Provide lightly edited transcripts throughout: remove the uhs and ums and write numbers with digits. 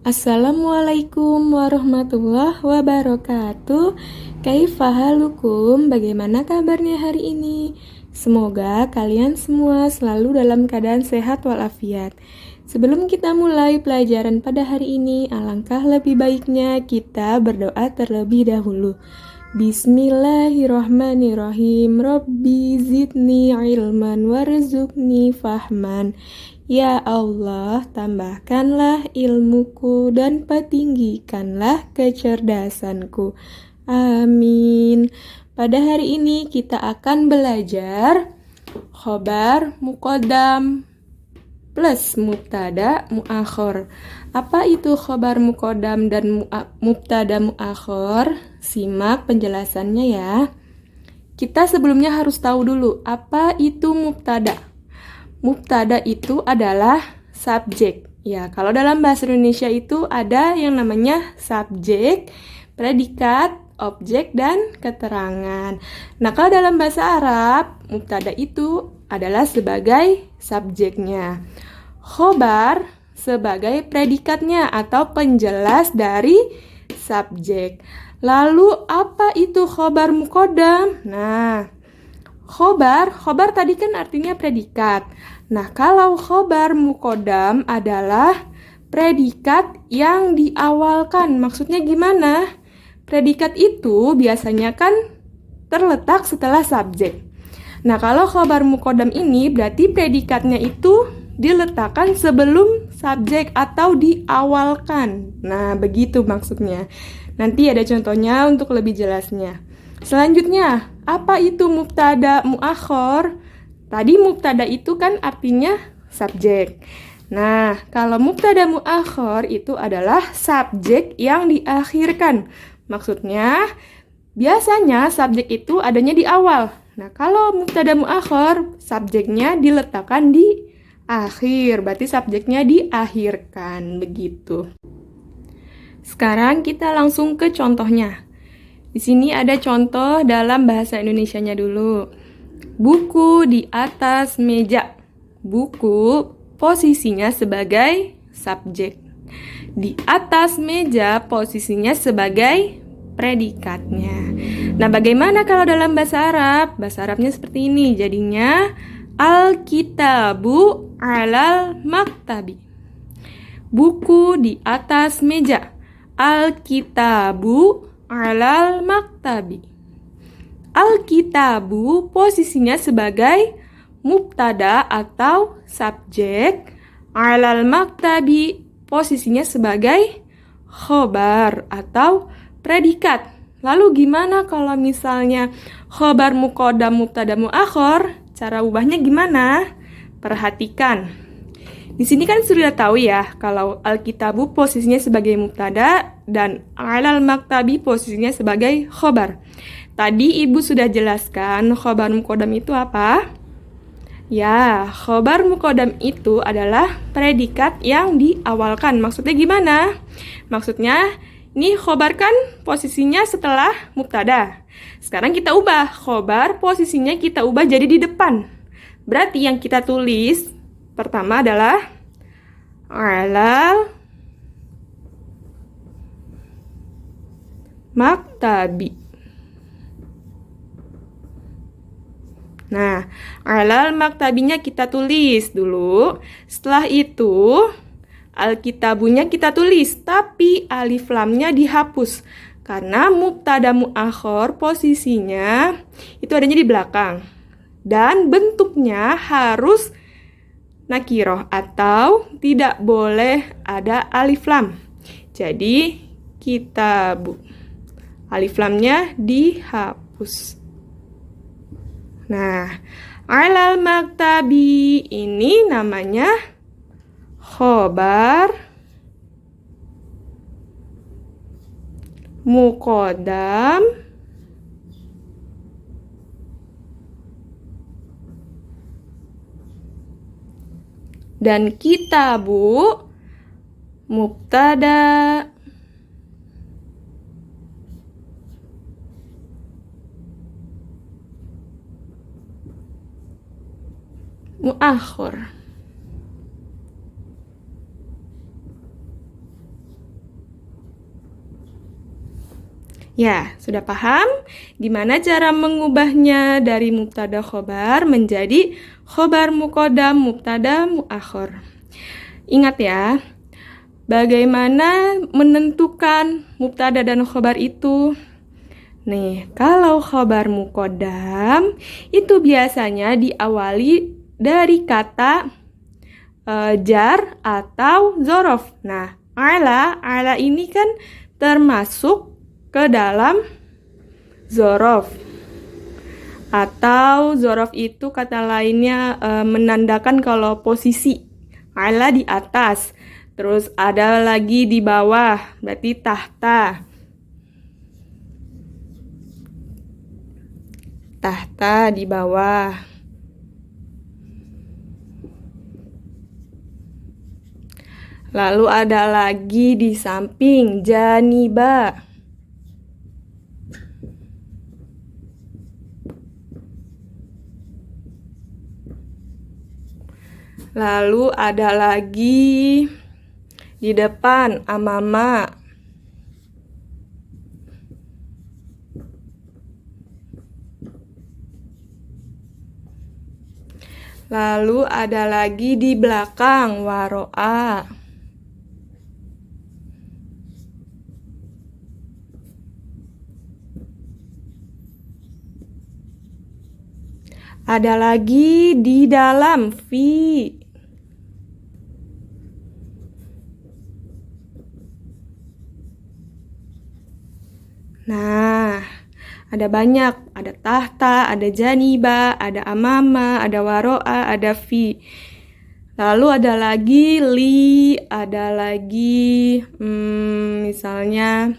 Assalamualaikum warahmatullahi wabarakatuh. Kaifa halukum? Bagaimana kabarnya hari ini? Semoga kalian semua selalu dalam keadaan sehat walafiat. Sebelum kita mulai pelajaran pada hari ini, alangkah lebih baiknya kita berdoa terlebih dahulu. Bismillahirrahmanirrahim. Rabbi zidni ilman warzuqni fahman. Ya Allah, tambahkanlah ilmuku dan petinggikanlah kecerdasanku. Amin. Pada hari ini kita akan belajar khobar muqaddam plus mubtada muakhor. Apa itu khobar muqaddam dan mubtada muakhor? Simak penjelasannya ya. Kita sebelumnya harus tahu dulu apa itu mubtada. Mubtada itu adalah subjek. Ya, kalau dalam bahasa Indonesia itu ada yang namanya subjek, predikat, objek, dan keterangan. Nah, kalau dalam bahasa Arab, mubtada itu adalah sebagai subjeknya. Khobar sebagai predikatnya atau penjelas dari subjek. Lalu apa itu khobar muqaddam? Nah, khobar tadi kan artinya predikat. Nah, kalau khobar muqaddam adalah predikat yang diawalkan. Maksudnya gimana? Predikat itu biasanya kan terletak setelah subjek. Nah, kalau khobar muqaddam ini berarti predikatnya itu diletakkan sebelum subjek atau diawalkan. Nah, begitu maksudnya. Nanti ada contohnya untuk lebih jelasnya. Selanjutnya, apa itu mubtada muakhor? Tadi mubtada itu kan artinya subjek. Nah, kalau mubtada muakhor itu adalah subjek yang diakhirkan. Maksudnya, biasanya subjek itu adanya di awal. Nah, kalau mubtada muakhor, subjeknya diletakkan di akhir. Berarti subjeknya diakhirkan. Begitu. Sekarang kita langsung ke contohnya. Di sini ada contoh dalam bahasa Indonesianya dulu. Buku di atas meja. Buku posisinya sebagai subjek. Di atas meja posisinya sebagai predikatnya. Nah, bagaimana kalau dalam bahasa Arab? Bahasa Arabnya seperti ini. Jadinya al-kitabu alal maktabi. Buku di atas meja. Al-kitabu alal maktabi. Al-kitabu posisinya sebagai mubtada atau subjek. Alal maktabi posisinya sebagai khobar atau predikat. Lalu gimana kalau misalnya khobar muqaddam mubtada muakhor? Cara ubahnya gimana? Perhatikan. Di sini kan sudah tahu ya kalau al-kitabu posisinya sebagai mubtada dan alal maktabi posisinya sebagai khobar. Tadi Ibu sudah jelaskan khobar muqaddam itu apa? Ya, khobar muqaddam itu adalah predikat yang diawalkan. Maksudnya gimana? Maksudnya, ini khobar kan posisinya setelah mubtada. Sekarang kita ubah. Khobar posisinya kita ubah jadi di depan. Berarti yang kita tulis pertama adalah alal maktabi. Nah, alal maktabinya kita tulis dulu. Setelah itu, al-kitabunya kita tulis, tapi alif lamnya dihapus. Karena mubtada muakhor posisinya itu adanya di belakang. Dan bentuknya harus nakiroh atau tidak boleh ada alif lam. Jadi, kitabu. Alif lamnya dihapus. Nah, alal maktabi ini namanya khobar muqaddam dan kitabu mubtada muakhor. Ya, sudah paham gimana cara mengubahnya dari mubtada khobar menjadi khobar muqaddam, mubtada muakhir. Ingat ya, bagaimana menentukan mubtada dan khobar itu? Nih, kalau khobar muqaddam itu biasanya diawali dari kata jar atau zorof. Nah, ala ini kan termasuk ke dalam zorof. Atau zorof itu kata lainnya menandakan kalau posisi ala di atas. Terus ada lagi di bawah, berarti tahta. Tahta di bawah. Lalu ada lagi di samping, janiba. Lalu ada lagi di depan, amama. Lalu ada lagi di belakang, waro'a. Ada lagi di dalam, fi. Nah, ada banyak. Ada tahta, ada janiba, ada amama, ada waro'a, ada fi. Lalu ada lagi li, ada lagi misalnya.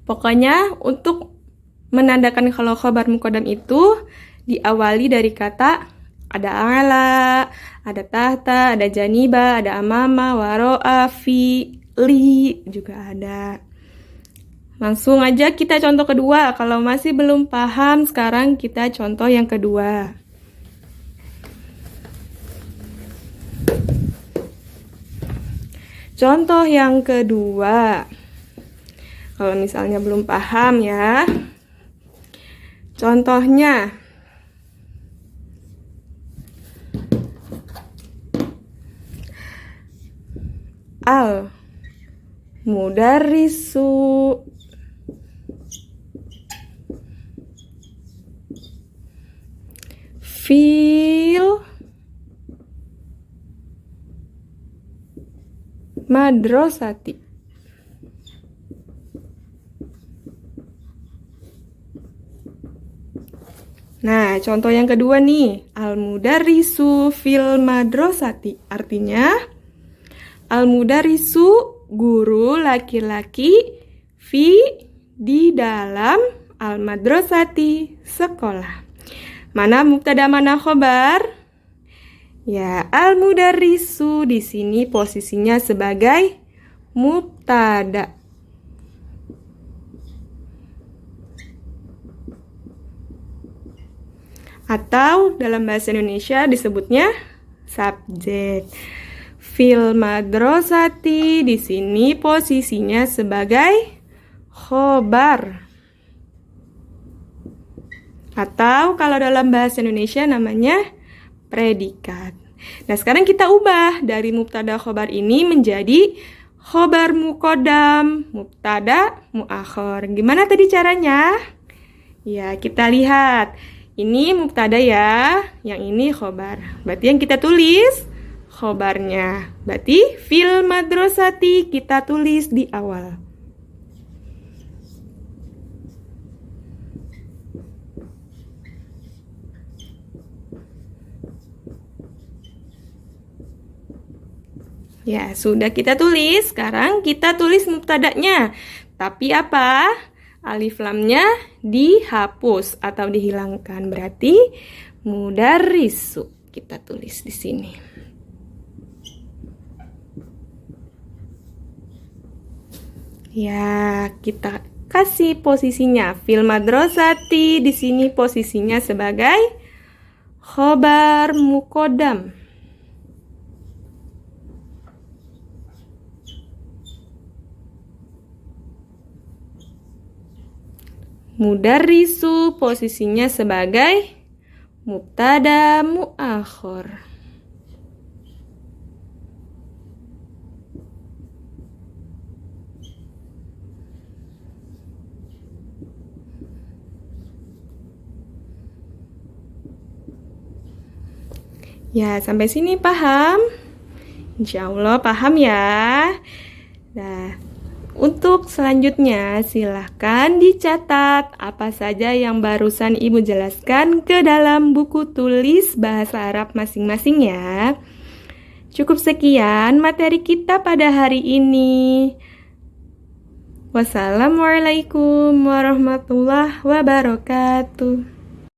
Pokoknya untuk menandakan kalau khobar muqaddam itu diawali dari kata ada ala, ada tahta, ada janiba, ada amama, waro'a, fi, li juga ada. Langsung aja kita contoh kedua. Kalau masih belum paham, sekarang kita contoh yang kedua. Contoh yang kedua. Kalau misalnya belum paham ya. Contohnya. Al-mudarrisu fil madrasati. Nah, contoh yang kedua nih, al-mudarrisu fil madrasati. Artinya, al-mudarrisu guru laki-laki fi di dalam al-madrasati sekolah. Mana mubtada, mana khobar? Ya, al-mudarrisu di sini posisinya sebagai mubtada. Atau dalam bahasa Indonesia disebutnya subjek. Fil madrasati di sini posisinya sebagai khobar. Atau kalau dalam bahasa Indonesia namanya predikat. Nah, sekarang kita ubah dari mubtada khobar ini menjadi khobar muqaddam, mubtada muakhir. Gimana tadi caranya? Ya, kita lihat. Ini mubtada ya, yang ini khobar. Berarti yang kita tulis khobarnya. Berarti fil madrasati kita tulis di awal. Ya, sudah kita tulis. Sekarang kita tulis mubtadanya. Tapi apa? Alif lamnya dihapus atau dihilangkan. Berarti mudarrisu kita tulis di sini. Ya, kita kasih posisinya. Fil madrasati di sini posisinya sebagai khobar muqaddam. Mudarrisu posisinya sebagai mubtada muakhar. Ya, sampai sini paham? Insya Allah paham ya. Nah, untuk selanjutnya silahkan dicatat apa saja yang barusan Ibu jelaskan ke dalam buku tulis bahasa Arab masing-masing ya. Cukup sekian materi kita pada hari ini. Wassalamualaikum warahmatullahi wabarakatuh.